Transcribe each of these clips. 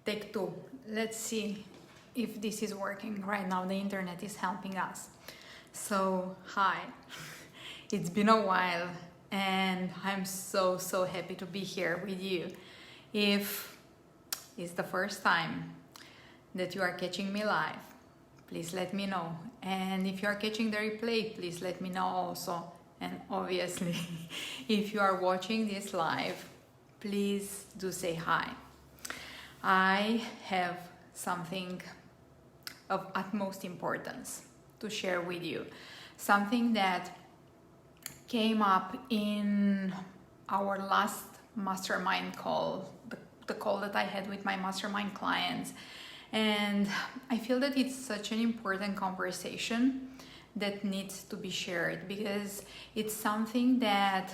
Take two. Let's see if this is working right now. The internet is helping us. So, hi. It's been a while and I'm so happy to be here with you. If it's the first time that you are catching me live, please let me know. And if you are catching the replay, please let me know also. And obviously, if you are watching this live, please do say hi. I have something of utmost importance to share with you. Something that came up in our last mastermind call, the call that I had with my mastermind clients. And I feel that it's such an important conversation that needs to be shared, because it's something that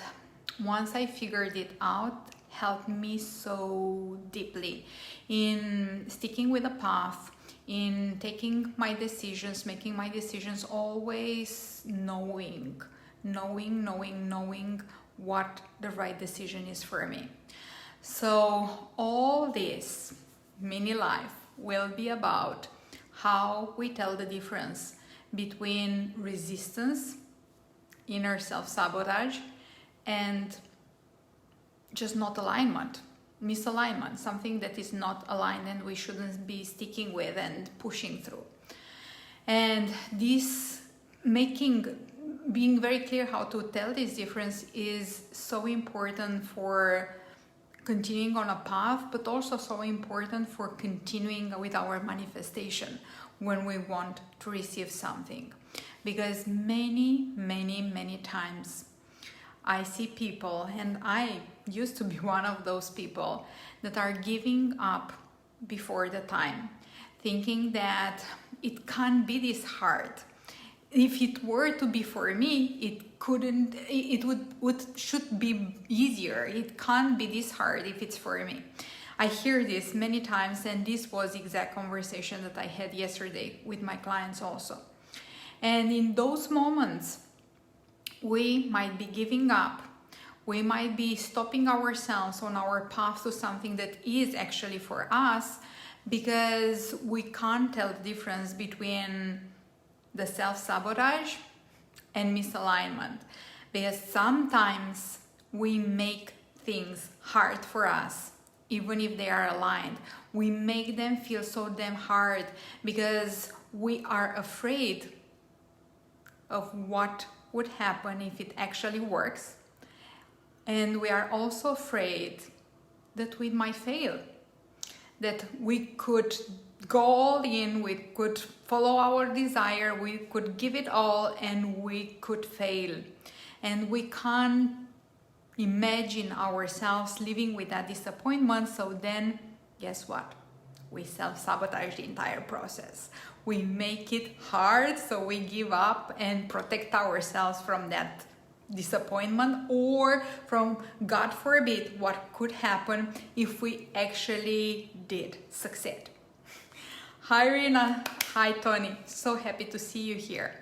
once I figured it out, helped me so deeply in sticking with the path, in taking my decisions, making my decisions, always knowing what the right decision is for me. So all this mini life will be about how we tell the difference between resistance, inner self-sabotage, and just not alignment, misalignment, something that is not aligned and we shouldn't be sticking with and pushing through. And this being very clear how to tell this difference is so important for continuing on a path, but also so important for continuing with our manifestation when we want to receive something. Because many times I see people, and I used to be one of those people, that are giving up before the time, thinking that it can't be this hard. If it were to be for me, it should be easier. It can't be this hard if it's for me. I hear this many times, and this was the exact conversation that I had yesterday with my clients also. And in those moments, we might be giving up. We might be stopping ourselves on our path to something that is actually for us, because we can't tell the difference between the self-sabotage and misalignment. Because sometimes we make things hard for us, even if they are aligned. We make them feel so damn hard because we are afraid of what would happen if it actually works. And we are also afraid that we might fail, that we could go all in, we could follow our desire, we could give it all, and we could fail. And we can't imagine ourselves living with that disappointment. So then, guess what? We self-sabotage the entire process. We make it hard, so we give up and protect ourselves from that disappointment, or from, God forbid, what could happen if we actually did succeed. Hi Rina, hi Tony, so happy to see you here.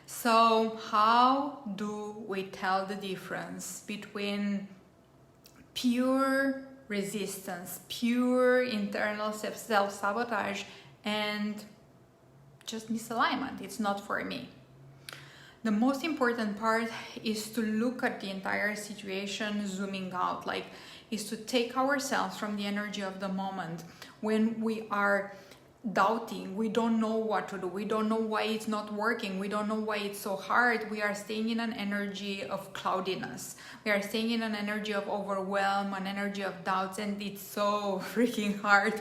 So how do we tell the difference between pure resistance, pure internal self-sabotage, and just misalignment? It's not for me. The most important part is to look at the entire situation zooming out, is to take ourselves from the energy of the moment. When we are doubting, we don't know what to do, we don't know why it's not working, we don't know why it's so hard, we are staying in an energy of cloudiness, we are staying in an energy of overwhelm, an energy of doubts, and it's so freaking hard,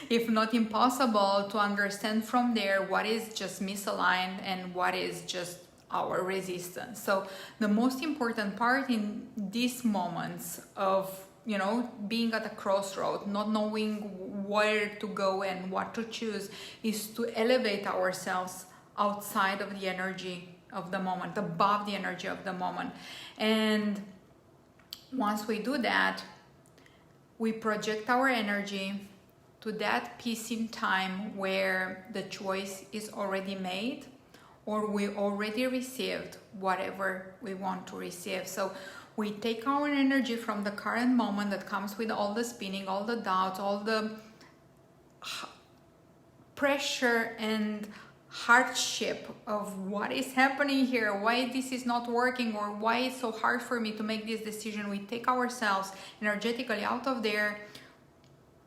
if not impossible, to understand from there what is just misaligned and what is just our resistance. So the most important part in these moments of being at a crossroad, not knowing where to go and what to choose, is to elevate ourselves outside of the energy of the moment, above the energy of the moment. And once we do that, we project our energy to that piece in time where the choice is already made, or we already received whatever we want to receive. So we take our energy from the current moment that comes with all the spinning, all the doubts, all the pressure and hardship of what is happening here, why this is not working, or why it's so hard for me to make this decision, we take ourselves energetically out of there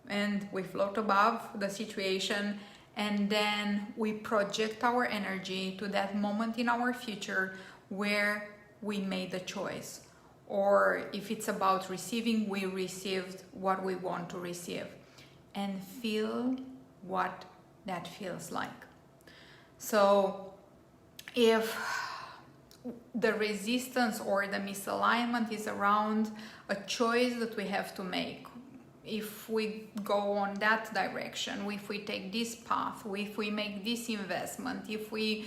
and we float above the situation, and then we project our energy to that moment in our future where we made the choice. Or if it's about receiving, we received what we want to receive, and feel what that feels like. So if the resistance or the misalignment is around a choice that we have to make, if we go on that direction, if we take this path, if we make this investment, if we,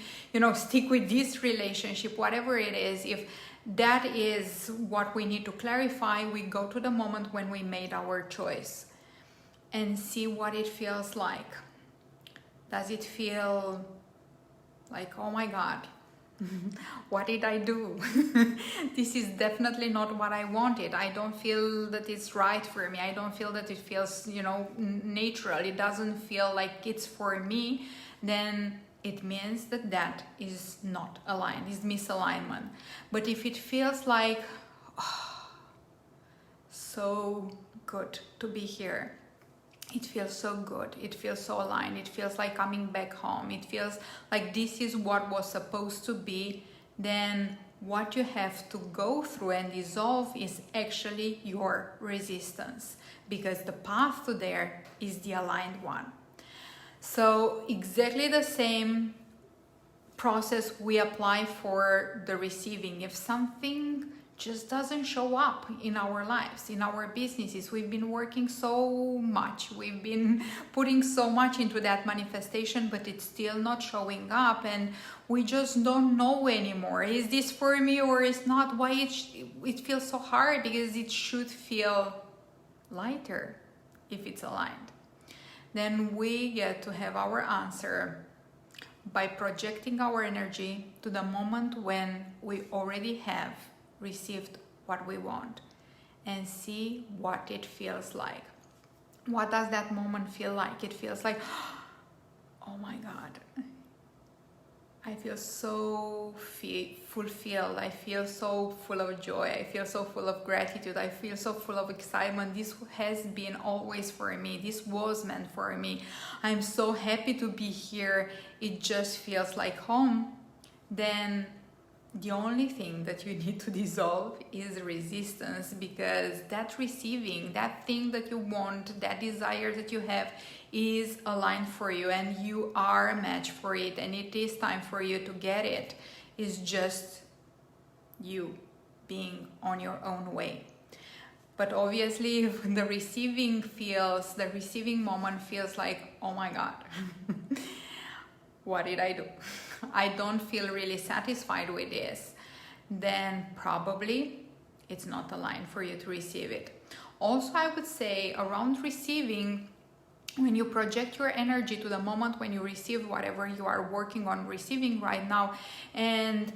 stick with this relationship, whatever it is, if that is what we need to clarify, we go to the moment when we made our choice and see what it feels like. Does it feel like, oh my God, what did I do? This is definitely not what I wanted. I don't feel that it's right for me. I don't feel that it feels, natural. It doesn't feel like it's for me. Then it means that that is not aligned, is misalignment. But if it feels like, so good to be here, it feels so good, it feels so aligned, it feels like coming back home, it feels like this is what was supposed to be, then what you have to go through and dissolve is actually your resistance, because the path to there is the aligned one. So exactly the same process we apply for the receiving. If something just doesn't show up in our lives, in our businesses, we've been working so much, we've been putting so much into that manifestation, but it's still not showing up, and we just don't know anymore, is this for me or is not? Why it feels so hard? Because it should feel lighter if it's aligned. Then we get to have our answer by projecting our energy to the moment when we already have received what we want, and see what it feels like. What does that moment feel like? It feels like, oh my God, I feel so fulfilled. I feel so full of joy. I feel so full of gratitude. I feel so full of excitement. This has been always for me. This was meant for me. I'm so happy to be here. It just feels like home. Then the only thing that you need to dissolve is resistance, because that receiving, that thing that you want, that desire that you have is aligned for you, and you are a match for it, and it is time for you to get it. It's just you being on your own way. But obviously, if the receiving moment feels like, oh my God, what did I do? I don't feel really satisfied with this, then probably it's not aligned for you to receive it. Also, I would say around receiving, when you project your energy to the moment when you receive whatever you are working on receiving right now, and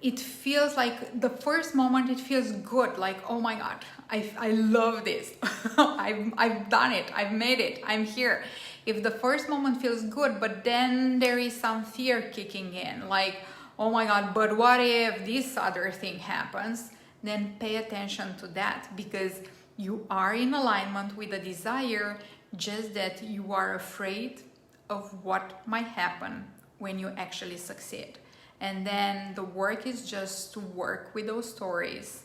it feels like the first moment it feels good, like, oh my God, I love this. I've done it, I've made it, I'm here. If the first moment feels good, but then there is some fear kicking in, like, oh my God, but what if this other thing happens? Then pay attention to that, because you are in alignment with the desire, just that you are afraid of what might happen when you actually succeed. And then the work is just to work with those stories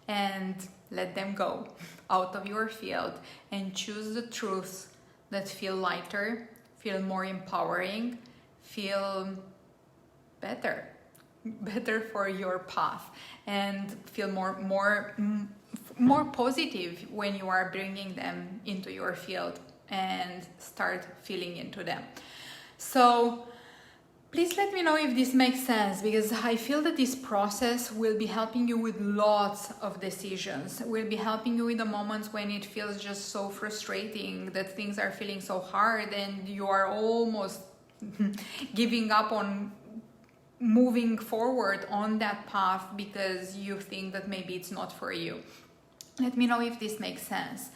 and let them go out of your field, and choose the truths that feel lighter, feel more empowering, feel better for your path, and feel more positive when you are bringing them into your field and start feeling into them. So please let me know if this makes sense, because I feel that this process will be helping you with lots of decisions, will be helping you in the moments when it feels just so frustrating, that things are feeling so hard and you are almost giving up on moving forward on that path because you think that maybe it's not for you. Let me know if this makes sense.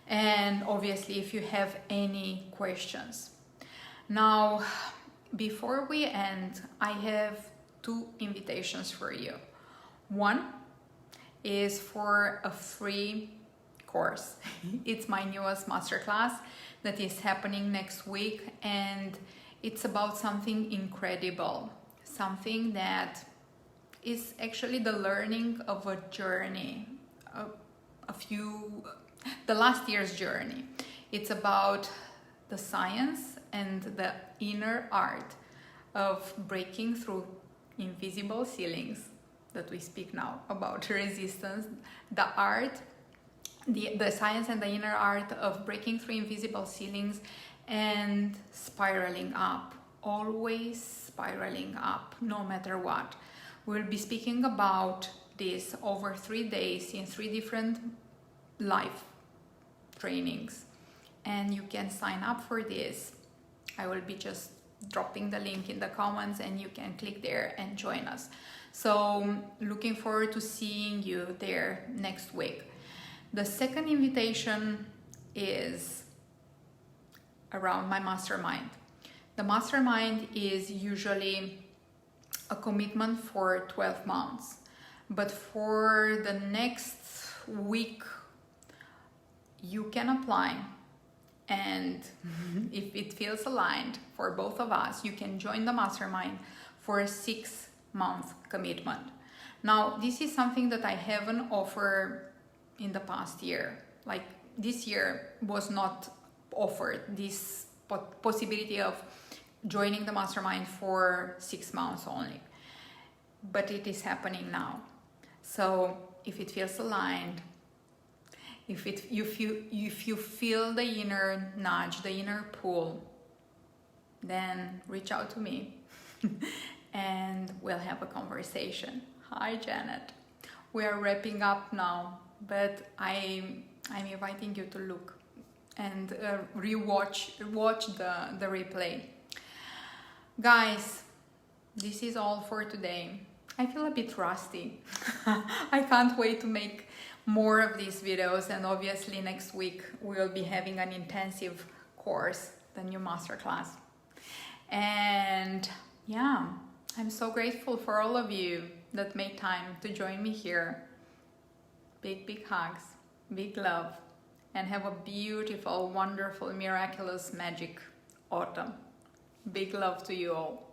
and obviously if you have any questions. Now, before we end, I have two invitations for you. One is for a free course. It's my newest masterclass that is happening next week, and it's about something incredible, something that is actually the learning of a journey, the last year's journey. It's about the science and the inner art of breaking through invisible ceilings that we speak now about resistance, the art, the science and the inner art of breaking through invisible ceilings and spiraling up, always spiraling up, no matter what. We'll be speaking about this over 3 days in 3 different live trainings, and you can sign up for this. I will be just dropping the link in the comments, and you can click there and join us. So looking forward to seeing you there next week. The second invitation is around my mastermind. The mastermind is usually a commitment for 12 months, but for the next week you can apply, and if it feels aligned for both of us, you can join the mastermind for a 6-month commitment. Now, this is something that I haven't offered in the past year. Like, this year was not offered this possibility of joining the mastermind for 6 months only, but it is happening now. So if it feels aligned, if you feel the inner nudge, the inner pull, then reach out to me and we'll have a conversation. Hi, Janet. We are wrapping up now, but I'm inviting you to look and watch the replay. Guys, this is all for today. I feel a bit rusty. I can't wait to make more of these videos, and obviously next week we'll be having an intensive course, the new masterclass. And yeah, I'm so grateful for all of you that made time to join me here. Big hugs, big love, and have a beautiful, wonderful, miraculous, magic autumn. Big love to you all.